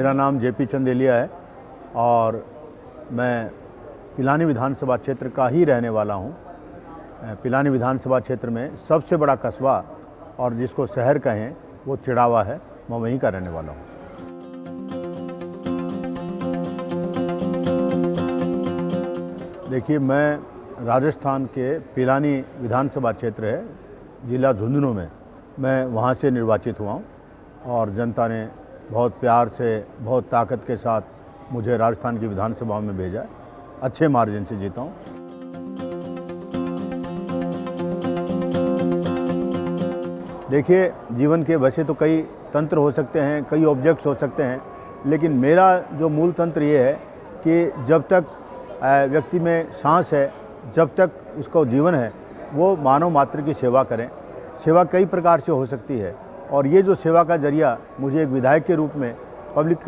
मेरा नाम जेपी चंदेलिया है और मैं पिलानी विधानसभा क्षेत्र का ही रहने वाला हूँ। पिलानी विधानसभा क्षेत्र में सबसे बड़ा कस्बा और जिसको शहर कहें वो चिड़ावा है, मैं वहीं का रहने वाला हूँ। देखिए, मैं राजस्थान के पिलानी विधानसभा क्षेत्र है, जिला झुंझुनू में, मैं वहाँ से निर्वाचित हुआ हूँ और जनता ने बहुत प्यार से, बहुत ताकत के साथ मुझे राजस्थान की विधानसभा में भेजा है। अच्छे मार्जिन से जीता हूँ। देखिए, जीवन के वैसे तो कई तंत्र हो सकते हैं, कई ऑब्जेक्ट्स हो सकते हैं, लेकिन मेरा जो मूल तंत्र ये है कि जब तक व्यक्ति में सांस है, जब तक उसका जीवन है, वो मानव मात्र की सेवा करें। सेवा कई प्रकार से हो सकती है और ये जो सेवा का जरिया मुझे एक विधायक के रूप में पब्लिक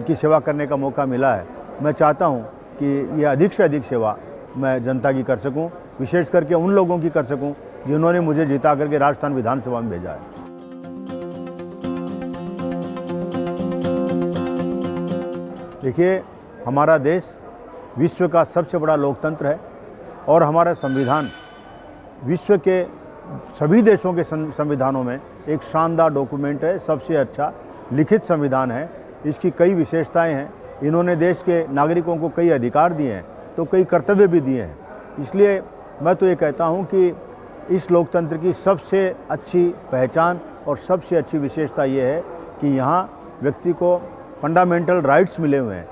की सेवा करने का मौका मिला है, मैं चाहता हूँ कि ये अधिक से अधिक सेवा मैं जनता की कर सकूँ, विशेष करके उन लोगों की कर सकूँ जिन्होंने मुझे जिता करके राजस्थान विधानसभा में भेजा है। देखिए, हमारा देश विश्व का सबसे बड़ा लोकतंत्र है और हमारा संविधान विश्व के सभी देशों के संविधानों में एक शानदार डॉक्यूमेंट है, सबसे अच्छा लिखित संविधान है। इसकी कई विशेषताएं हैं। इन्होंने देश के नागरिकों को कई अधिकार दिए हैं तो कई कर्तव्य भी दिए हैं। इसलिए मैं तो ये कहता हूँ कि इस लोकतंत्र की सबसे अच्छी पहचान और सबसे अच्छी विशेषता ये है कि यहाँ व्यक्ति को फंडामेंटल राइट्स मिले हुए हैं।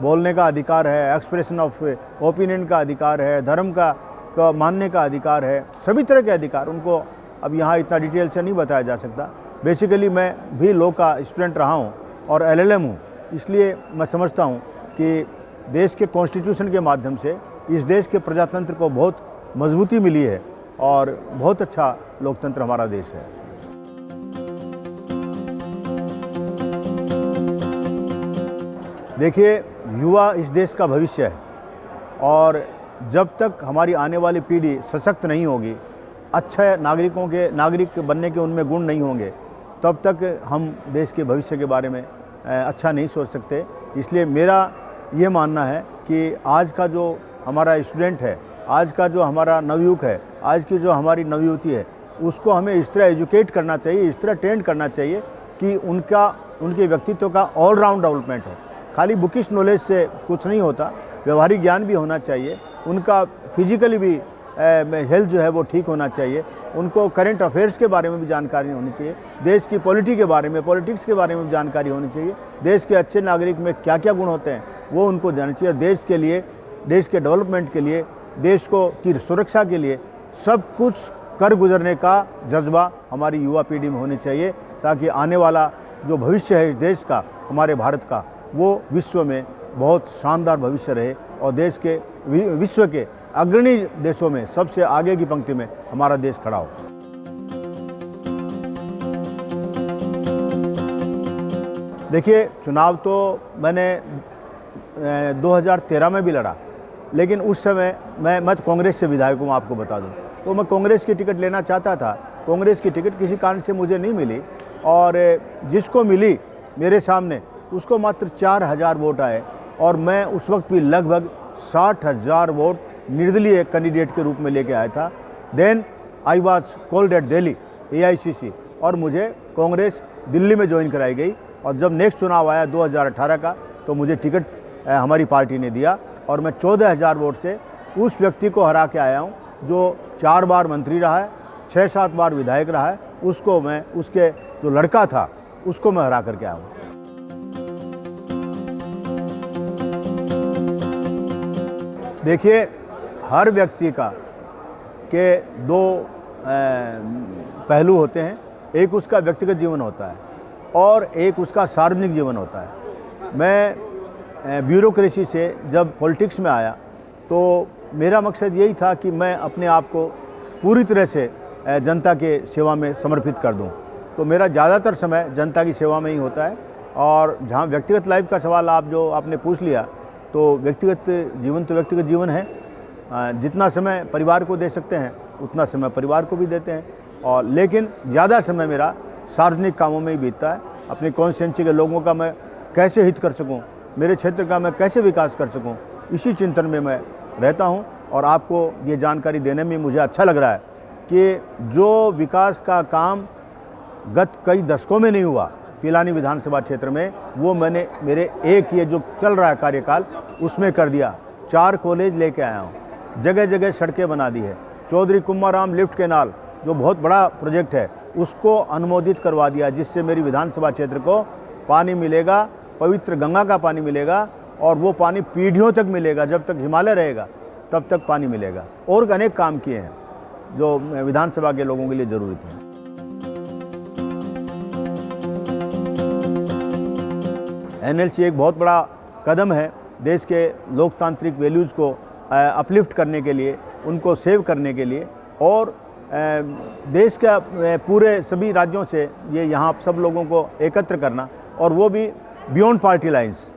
बोलने का अधिकार है, एक्सप्रेशन ऑफ ओपिनियन का अधिकार है, धर्म का मानने का अधिकार है, सभी तरह के अधिकार उनको अब यहाँ इतना डिटेल से नहीं बताया जा सकता। बेसिकली मैं भी लॉ का स्टूडेंट रहा हूँ और LLM हूँ, इसलिए मैं समझता हूँ कि देश के कॉन्स्टिट्यूशन के माध्यम से इस देश के प्रजातंत्र को बहुत मजबूती मिली है और बहुत अच्छा लोकतंत्र हमारा देश है। देखिए, युवा इस देश का भविष्य है और जब तक हमारी आने वाली पीढ़ी सशक्त नहीं होगी, अच्छे नागरिक बनने के उनमें गुण नहीं होंगे, तब तक हम देश के भविष्य के बारे में अच्छा नहीं सोच सकते। इसलिए मेरा ये मानना है कि आज का जो हमारा स्टूडेंट है, आज का जो हमारा नवयुवक है, आज की जो हमारी नवयुवती है, उसको हमें इस तरह एजुकेट करना चाहिए, इस तरह ट्रेंड करना चाहिए कि उनके व्यक्तित्व का ऑलराउंड डेवलपमेंट हो। खाली बुकिश नॉलेज से कुछ नहीं होता, व्यवहारिक ज्ञान भी होना चाहिए, उनका फिजिकली भी हेल्थ जो है वो ठीक होना चाहिए, उनको करंट अफेयर्स के बारे में भी जानकारी होनी चाहिए, देश की पॉलिटिक्स के बारे में भी जानकारी होनी चाहिए, देश के अच्छे नागरिक में क्या क्या गुण होते हैं वो उनको जानना चाहिए। देश के लिए, देश के डेवलपमेंट के लिए, देश की सुरक्षा के लिए सब कुछ कर गुजरने का जज्बा हमारी युवा पीढ़ी में होनी चाहिए, ताकि आने वाला जो भविष्य है इस देश का, हमारे भारत का, वो विश्व में बहुत शानदार भविष्य रहे और देश के विश्व के अग्रणी देशों में सबसे आगे की पंक्ति में हमारा देश खड़ा हो। देखिए, चुनाव तो मैंने 2013 में भी लड़ा, लेकिन उस समय मैं तो कांग्रेस से विधायक हूँ, आपको बता दूँ। तो मैं कांग्रेस की टिकट लेना चाहता था, कांग्रेस की टिकट किसी कारण से मुझे नहीं मिली और जिसको मिली मेरे सामने उसको मात्र 4000 वोट आए और मैं उस वक्त भी लगभग 60,000 वोट निर्दलीय कैंडिडेट के रूप में लेके आया था। Then I was called at Delhi AICC और मुझे कांग्रेस दिल्ली में ज्वाइन कराई गई और जब नेक्स्ट चुनाव आया 2018 का, तो मुझे टिकट हमारी पार्टी ने दिया और मैं 14,000 वोट से उस व्यक्ति को हरा के आया हूँ जो 4 बार मंत्री रहा है, 6-7 बार विधायक रहा है। उसको मैं, उसके जो लड़का था उसको मैं हरा करके आया हूँ। देखिए, हर व्यक्ति के दो पहलू होते हैं, एक उसका व्यक्तिगत जीवन होता है और एक उसका सार्वजनिक जीवन होता है। मैं ब्यूरोक्रेसी से जब पॉलिटिक्स में आया तो मेरा मकसद यही था कि मैं अपने आप को पूरी तरह से जनता के सेवा में समर्पित कर दूं। तो मेरा ज़्यादातर समय जनता की सेवा में ही होता है और जहाँ व्यक्तिगत लाइफ का सवाल आपने पूछ लिया, तो व्यक्तिगत जीवन है। जितना समय परिवार को दे सकते हैं उतना समय परिवार को भी देते हैं और लेकिन ज़्यादा समय मेरा सार्वजनिक कामों में ही बीतता है। अपनी कॉन्स्टिट्यूंसी के लोगों का मैं कैसे हित कर सकूं, मेरे क्षेत्र का मैं कैसे विकास कर सकूं, इसी चिंतन में मैं रहता हूं। और आपको ये जानकारी देने में मुझे अच्छा लग रहा है कि जो विकास का काम गत कई दशकों में नहीं हुआ पिलानी विधानसभा क्षेत्र में, वो मैंने मेरे एक ये जो चल रहा है कार्यकाल उसमें कर दिया। 4 कॉलेज लेके आया हूँ, जगह जगह सड़कें बना दी है। चौधरी कुम्माराम लिफ्ट कैनाल जो बहुत बड़ा प्रोजेक्ट है उसको अनुमोदित करवा दिया, जिससे मेरी विधानसभा क्षेत्र को पानी मिलेगा, पवित्र गंगा का पानी मिलेगा, और वो पानी पीढ़ियों तक मिलेगा। जब तक हिमालय रहेगा तब तक पानी मिलेगा। और अनेक काम किए हैं जो विधानसभा के लोगों के लिए ज़रूरी थे। एनएलसी एक बहुत बड़ा कदम है देश के लोकतांत्रिक वैल्यूज़ को अपलिफ्ट करने के लिए, उनको सेव करने के लिए, और देश का पूरे सभी राज्यों से ये यहाँ सब लोगों को एकत्र करना, और वो भी बियॉन्ड पार्टी लाइंस।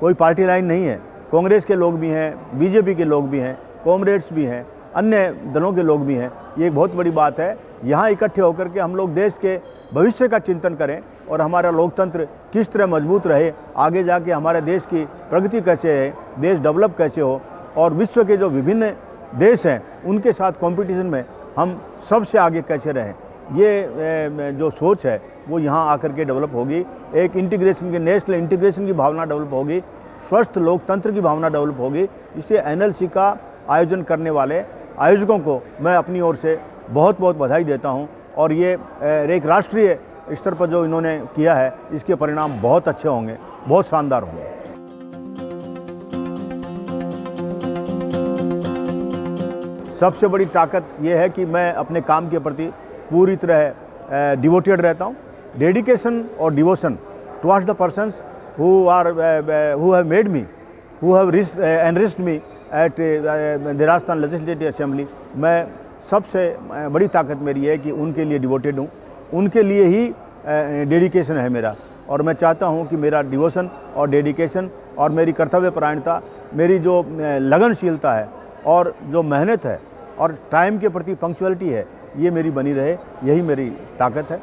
कोई पार्टी लाइन नहीं है, कांग्रेस के लोग भी हैं, बीजेपी के लोग भी हैं, कॉमरेड्स भी हैं, अन्य दलों के लोग भी हैं। ये एक बहुत बड़ी बात है। यहाँ इकट्ठे होकर के हम लोग देश के भविष्य का चिंतन करें और हमारा लोकतंत्र किस तरह मजबूत रहे, आगे जाके हमारे देश की प्रगति कैसे है, देश डेवलप कैसे हो, और विश्व के जो विभिन्न देश हैं उनके साथ कंपटीशन में हम सबसे आगे कैसे रहें। ये जो सोच है वो यहाँ आकर के डेवलप होगी। एक इंटीग्रेशन की, नेशनल इंटीग्रेशन की भावना डेवलप होगी, स्वस्थ लोकतंत्र की भावना डेवलप होगी। इसलिए एनएलसी का आयोजन करने वाले आयोजकों को मैं अपनी ओर से बहुत बहुत बधाई देता हूँ। और ये एक राष्ट्रीय स्तर पर जो इन्होंने किया है, इसके परिणाम बहुत अच्छे होंगे, बहुत शानदार होंगे। सबसे बड़ी ताकत ये है कि मैं अपने काम के प्रति पूरी तरह डिवोटेड रहता हूँ। डेडिकेशन और devotion towards the persons who have made me, who have enriched me at the Rajasthan Legislative Assembly। मैं सबसे बड़ी ताकत मेरी है कि उनके लिए डिवोटेड हूँ, उनके लिए ही डेडिकेशन है मेरा। और मैं चाहता हूँ कि मेरा डिवोशन और डेडिकेशन और मेरी कर्तव्यपरायणता, मेरी जो लगनशीलता है और जो मेहनत है और टाइम के प्रति पंक्चुअलिटी है, ये मेरी बनी रहे। यही मेरी ताकत है।